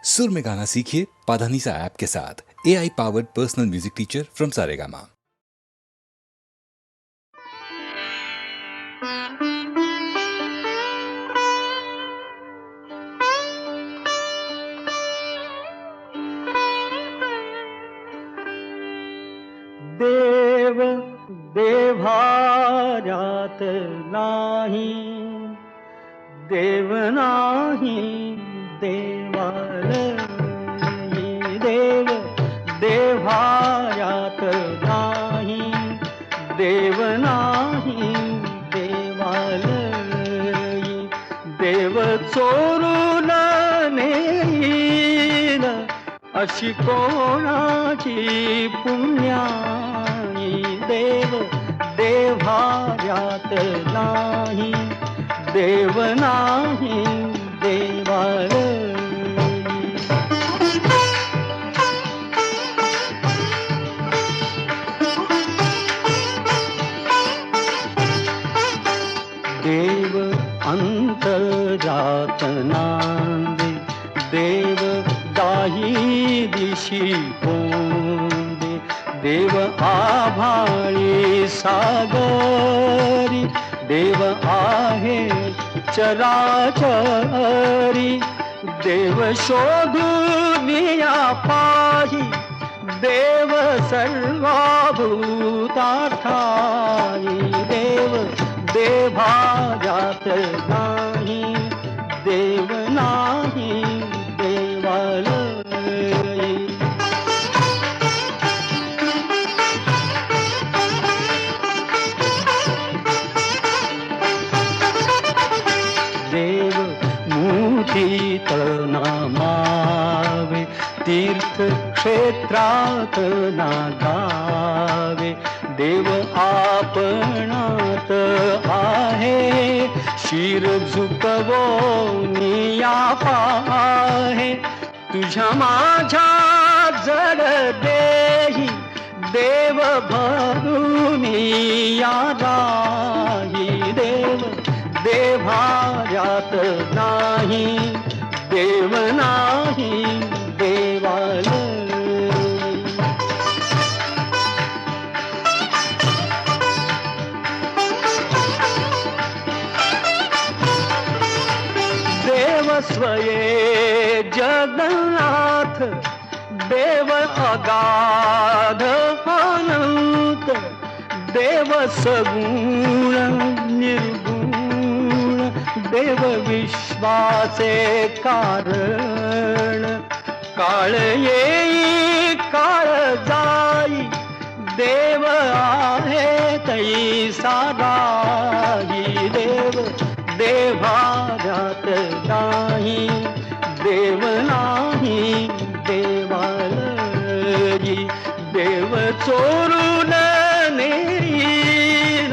सुर में गाना सीखिए पाधानीसा ऐप के साथ। AI powered personal music teacher from Saregama. देव देव्हार्यात नाही, देव नाही देवालयी। देव देव्हार्यात नाही, देव नाही देवालयी। देव चोरून नेईल अशी कोणाची पुण्याई। देव देव्हार्यात नाही, देव नाही देवालयी। देव अंतरात नांदे, देव दाही दिशी कोंदे। देव आभाळी सागरी, देव आहे चराचरी। देव शोधुनिया पाही, देव सर्वभूताठाई। देव देव्हार्यात नाही, देव नाही देवालयी। देव मुठीत नामावे, तीर्थक्षेत्रात नागावे। देव आपणात आहे, शिर झुकवोनिया पाहे। तुझ्या माझ्या जड देही, देव भरुनिया राही। देव देव्हार्यात नाही, देव नाही देवालयी। देव स्वये जगन्नाथ, देव अगाध अनंत। देव सगुण निर्गुण, देव विश्वाचे कारण। काळ येई काळ जाई, देव आहे तैसा राही। देव देव्हार्यात नाही, देव नाही देवालयी। देव चोरून नेईल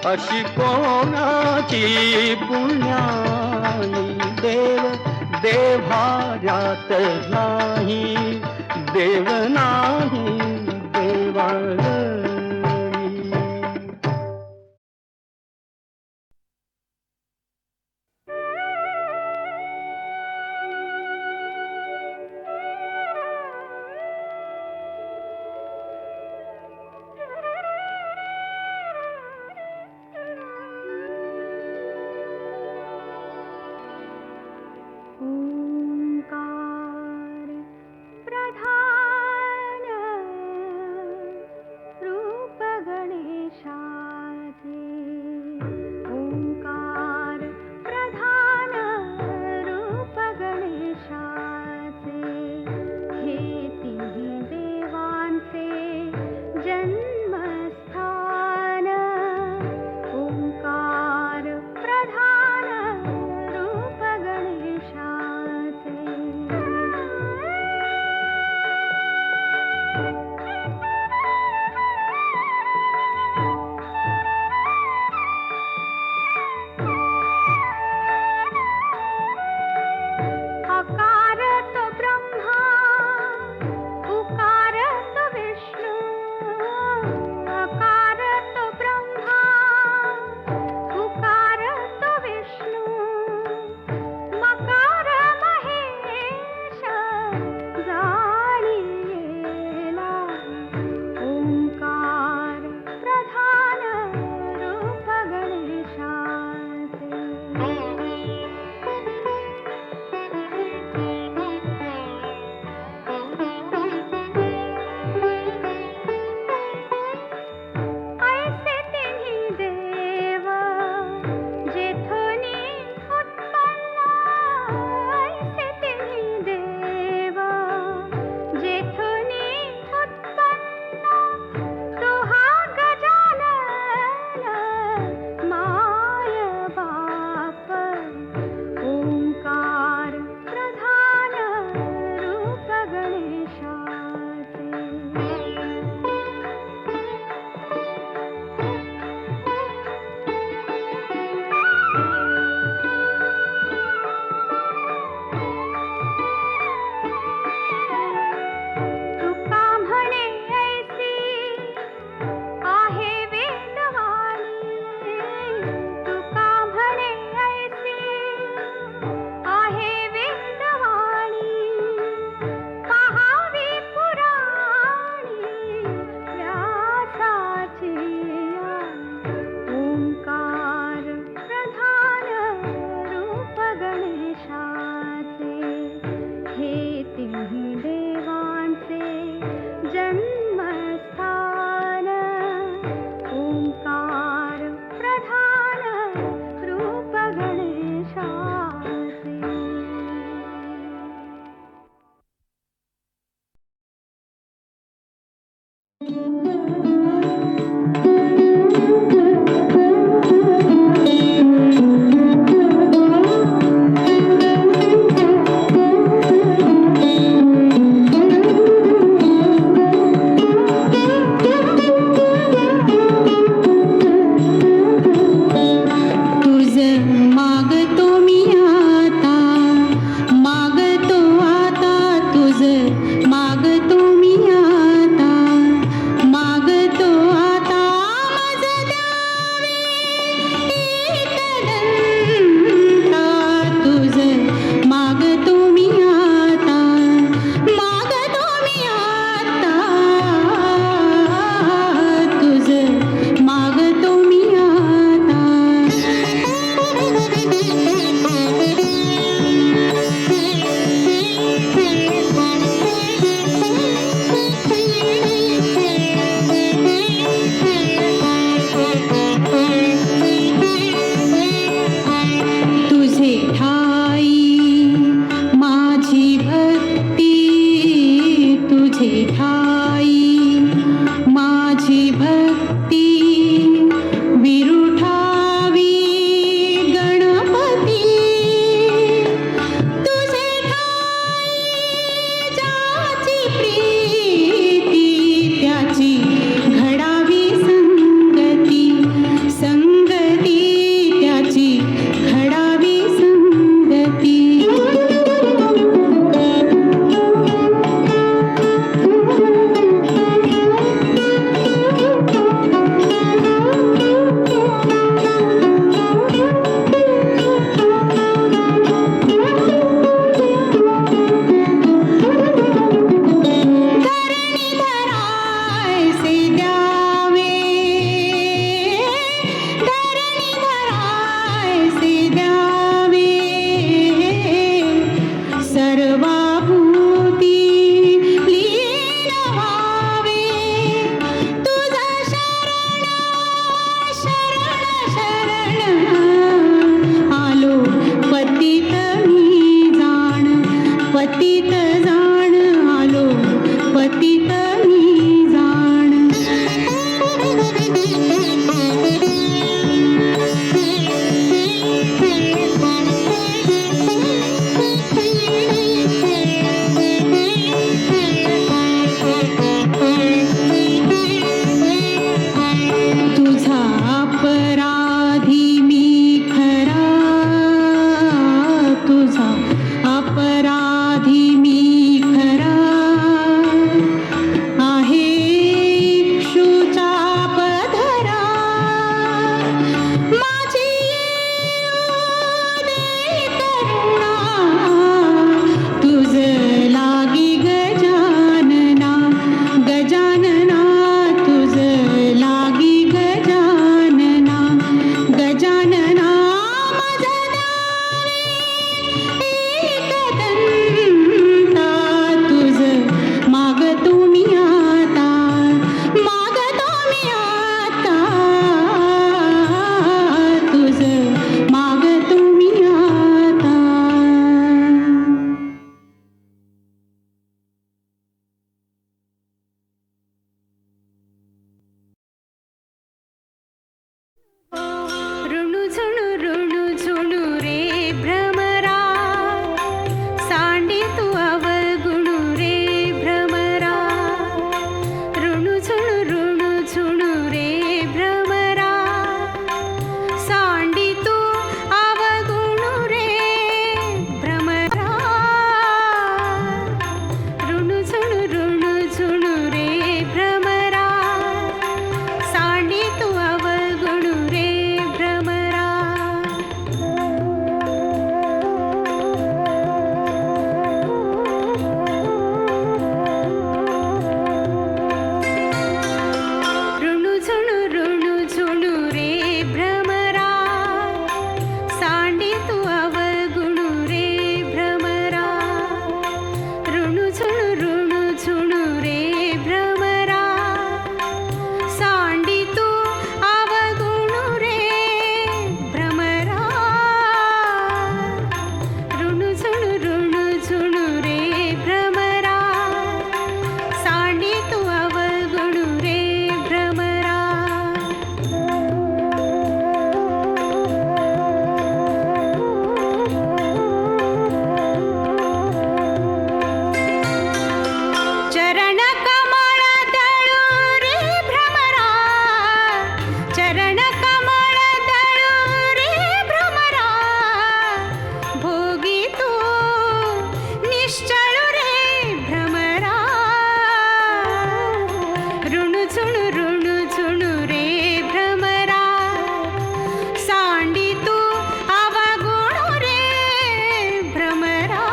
अशी कोणाची पुण्याई। देव देव्हार्यात नाही, देव नाही देवालयी। ओंकार प्रधान अपराधी मी निश्चळू रे भ्रमरा ऋणुझुणु ऋणुझुणु रे भ्रमरा सांडी तू अवगुणु रे भ्रमरा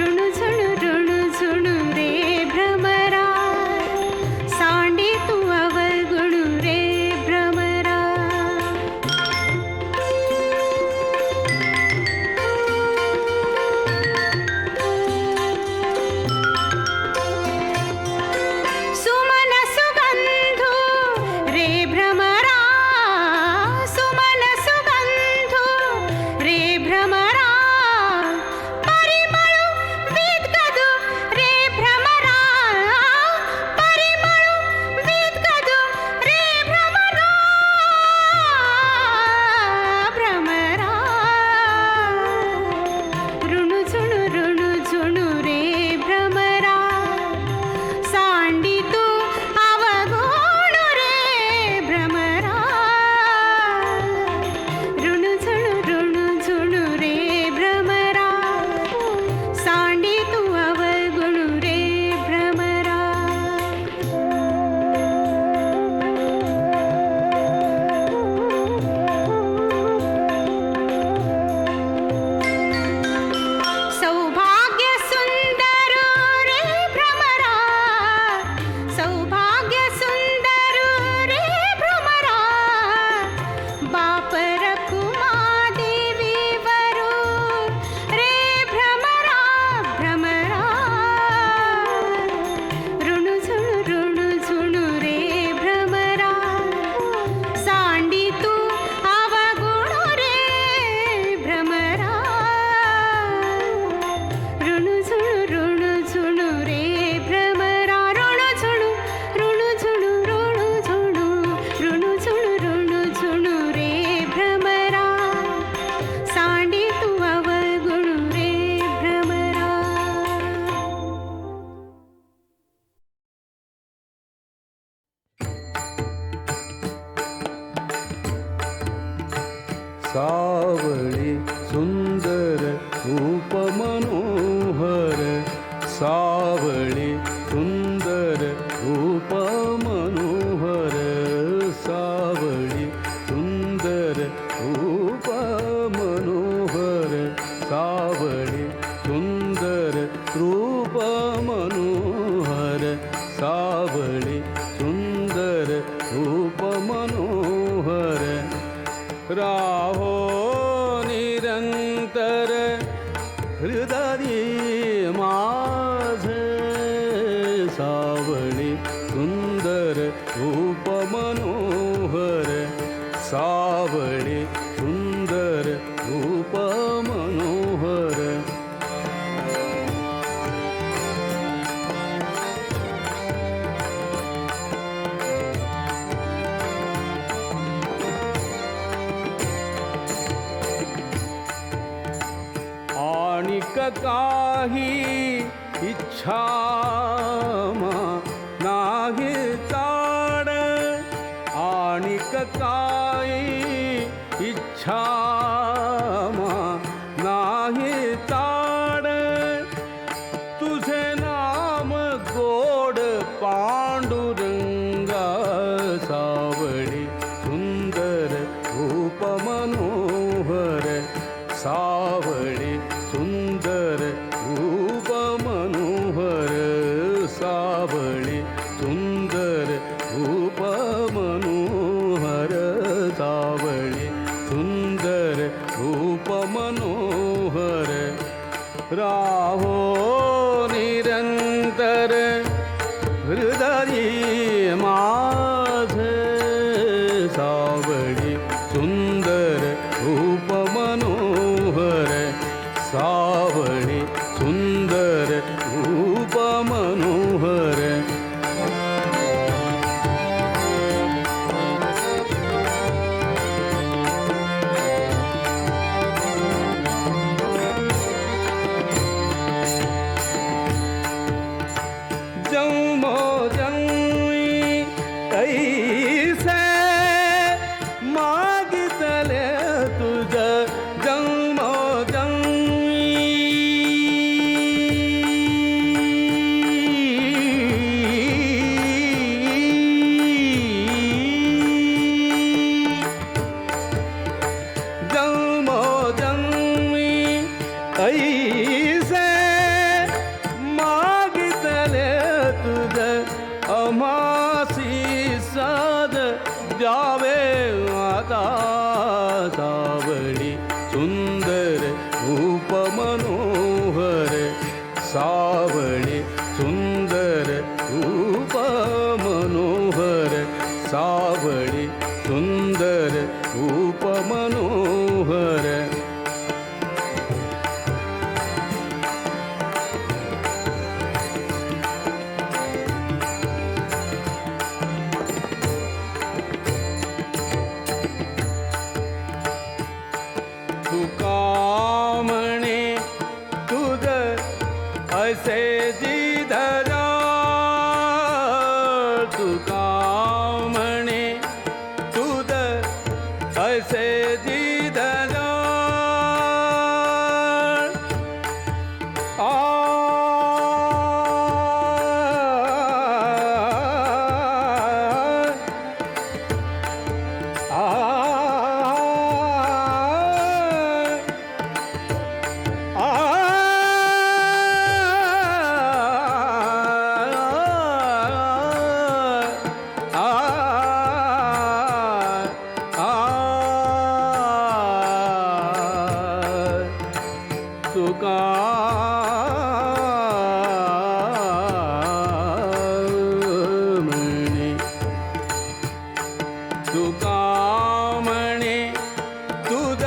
ऋणुझुणु ऋणुझुणु रे भ्रमरा सांडी तू अवगुणु रे भ्रमरा सुमन सुगंधु रे भ्रमरा सुमन सुगंधु रे भ्रमरा परिमळु विद्गदु रे भ्रमरा परिमळु विद्गदु रे भ्रमरा भ्रमरा ऋणुझुणु ऋणुझुणु रे भ्रमरा सांडी तू अवगुणु रे भ्रमरा ऋणुझुणु ऋणुझुणु रे भ्रमरा सांडी तू अवगुणु रे भ्रमरा सौभाग्य सुंदर रे भ्रमरा सौभाग्य सुंदर रे भ्रमरा बाप रखुमा देवी वरू रे भ्रमरा भ्रमरा ऋणुझुणु ऋणुझुणु रे भ्रमरा सांडी तू अवगुणु रे भ्रमरा ऋणुझुणु ऋणुझुणु रे भ्रमरा ऋणुझुणु ऋणुझुणु ऋणुझुणु ऋणुझुणु ऋणुझुणु रे भ्रमरा सांडी तू अवगुणु रे भ्रमरा सावळी सुंदर रूप मनोहर सावळी सुंदर रूप मनोहर सावळी सुंदर रूप मनोहर सावळी सुंदर रूप मनोहर सावळी सुंदर रूप मनोहर राहो निरंतर हृदयी माझे सावळी सुंदर रूप मनोहर सावळी सुंदर रूप मनोहर आणिक काही इच्छा नाही ताड आणिक काही इच्छा नाही ताड तुझे नाम गोड पांडुरंगा सावळी सुंदर रूप मनोहर सावळी सुंदर रूप मनोहर सावळी सुंदर रूप मनोहर सावळी सुंदर रूप मनोहर राहो निरंतर हृदयी माझे सावळी सुंदर रूप मनोहर सावळी सुंदर रूप मनोहर ऐसे मागितले तुझ अमासी साध द्यावे आता सावळी सुंदर रूप मनोहर सावळी सुंदर रूप मनोहर सावळी सुंदर रूप मनोहर तुका म्हणे तुझ असे जिधरा तुका म्हणे तुझ असे जिधरा तुका म्हणे तुका म्हणे तुझ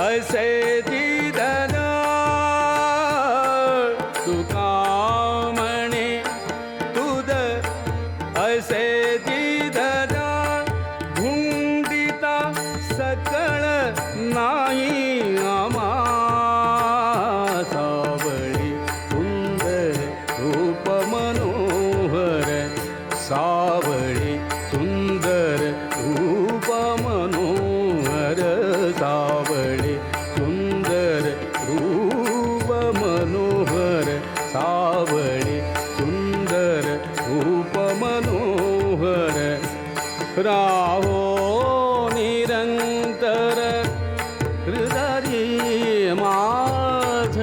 असे जिधन तुका म्हणे तुझ असे जिधन भुंडिता सकळ नाही आमा सावळी सुंदर रूप मनोहर सावळी सुंदर रूप मनोहर सावळी सुंदर रूप मनोहर सावळी सुंदर रूप मनोहर राहो निरंतर हृदय माझ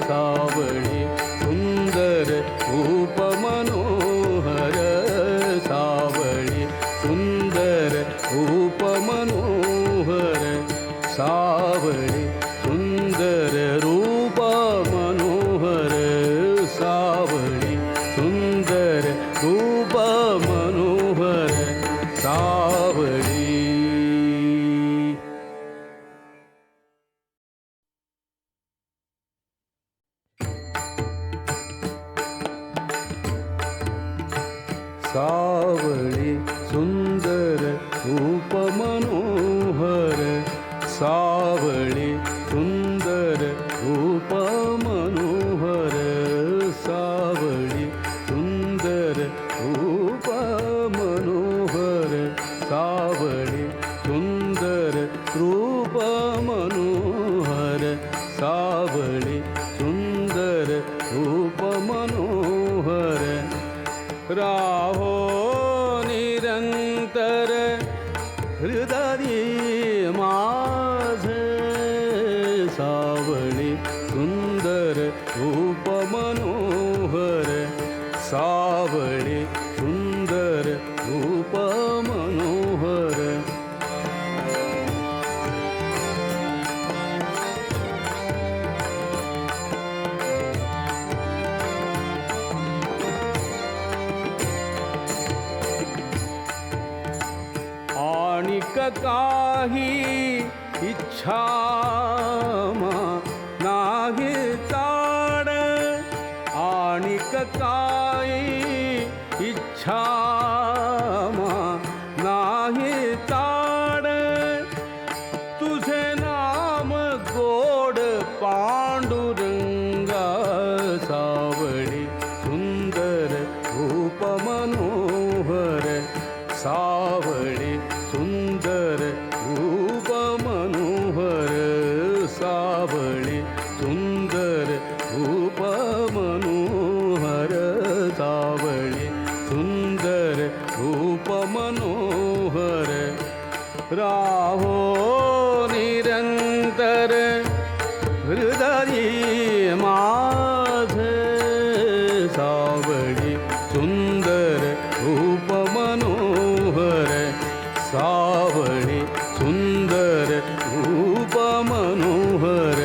सावळी सुंदर रूप मनोहर सावळी सुंदर रूप मनोहर सावळी सुंदर रूप मनोहर सावळी सुंदर रूप मनोहर सावळी सावळी सुंदर रूप मनोहर सावळी सुंदर रूप मनोहर सावळी सुंदर रूप मनोहर सावळी सुंदर रूप मनोहर सावळी सुंदर रूप मनोहर राहो निरंतर हृदय माझ सावळी सुंदर रूप मनोहर सावळी सुंदर रूप मनोहर आणिक काही इच्छा नाही ताड आणिक काही इच्छा नाही ताड तुझे नाम गोड पांडुरंगा सावळी सुंदर रूप मनोहर सावळी सुंदर रूप मनोहर सावळी सुंदर रूप मनोहर सावळी सुंदर रूप मनोहर राहो निरंतर हृदय माझे सावळी सुंदर रूप मनोहर सावळी सुंदर रूप मनोहर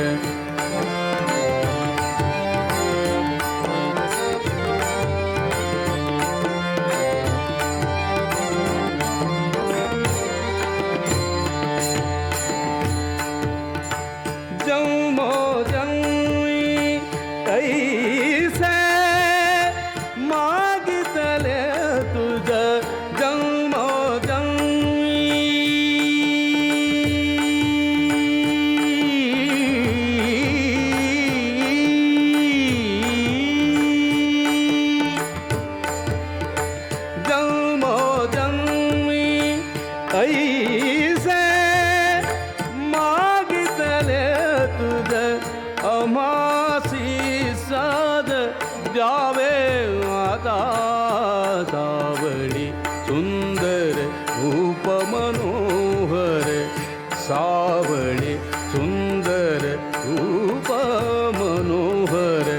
जन्मो जन्मी कैसे मागितले तुझ जन्मो जन्मी ऐसे मागितले तुझ अमासी साध द्यावे आता सावळी सुंदर रूप मनोहर सावळी सुंदर रूप मनोहर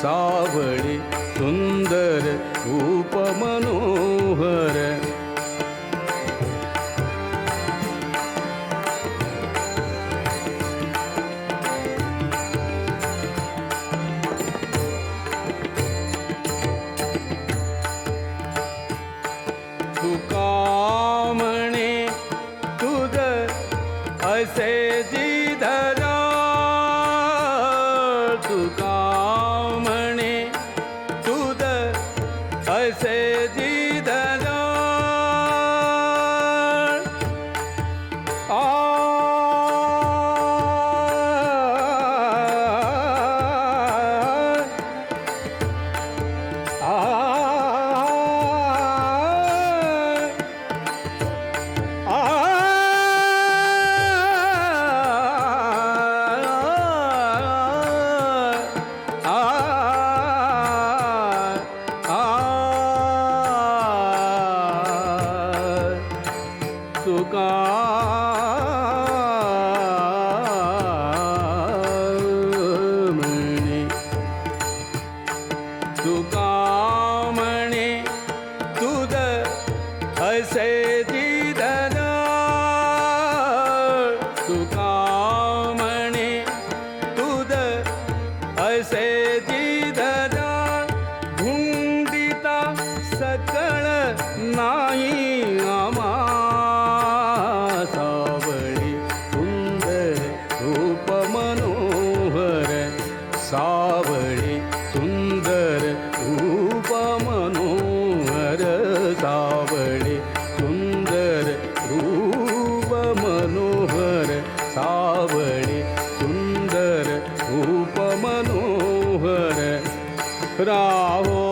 सावळी सुंदर रूप मनोहर तुका म्हणे तुझ असे जिधरा तुका म्हणे तुझ असे जिधरा तुका म्हणे तुका म्हणे तुझ असे जिधरा तुका म्हणे तुझ असे जिधरा धुंडिता सकळ नाही आमा सावळी सुंदर रूप मनोहर सावळी सुंदर रूप मनोहर सावळी सुंदर रूप मनोहर सावळी सुंदर रूप मनोहर राहो